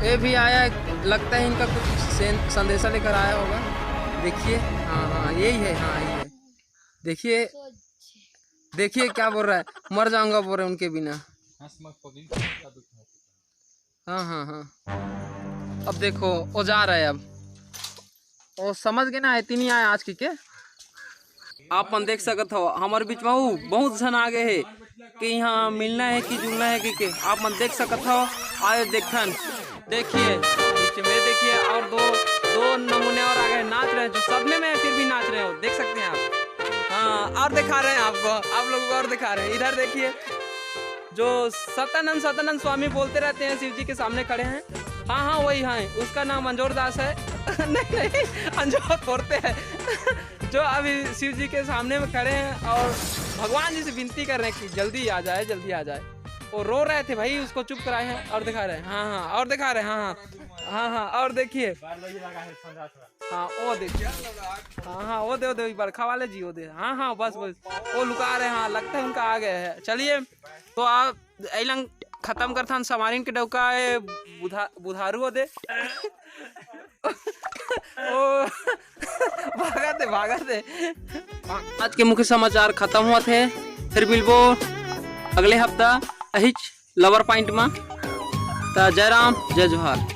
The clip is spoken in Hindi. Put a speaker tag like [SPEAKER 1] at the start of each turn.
[SPEAKER 1] ये भी आया है, लगता है इनका कुछ संदेशा लेकर आया होगा। देखिए, हाँ हाँ यही है, हाँ यही है। देखिए देखिए क्या बोल रहा है, मर जाऊंगा बोल रहे उनके बिना। हाँ हाँ हाँ, अब देखो वो जा रहा है। अब वो समझ गए ना, इतनी आए आज की के। आप मन देख सकत हो हमारे बीच में वो बहुत जन आगे है कि यहाँ मिलना है कि जुलना है कि आप मन देख सकत हो। आए देखन, देखिए नीचे में देखिए, और दो दो नमूने और आगे नाच रहे हैं, जो सदमे में है फिर भी नाच रहे हो, देख सकते हैं आप। हाँ, और दिखा रहे हैं आपको, आप लोगों को और दिखा रहे हैं। इधर देखिए, जो सतानंद स्वामी बोलते रहते हैं, शिव जी के सामने खड़े हैं। हाँ हाँ वही है, उसका नाम अंजोर दास है। नहीं नहीं, अंजोर फोड़ते हैं। जो अभी शिव जी के सामने में खड़े हैं और भगवान जी से विनती कर रहे हैं कि जल्दी आ जाए, जल्दी आ जाए। वो रो रहे थे भाई, उसको चुप कराए हैं और दिखा रहे हैं। हाँ हाँ, और दिखा रहे हैं। हाँ हाँ हाँ हाँ, और देखिए, हाँ वो देखिए, हाँ हाँ वो दे बरखा वाले जी, वो दे। हाँ हाँ बस बस, वो लुका रहे हैं। हाँ लगता है उनका आ गया है। चलिए तो आप ऐलंग खत्म करथन समारिन के डौका बुधारू दे। ओ भागा थे। आज के मुख्य समाचार खत्म हुआ थे, फिर मिलबो अगले हफ्ता अहिच लवर पॉइंट में। जय राम जय जोहार।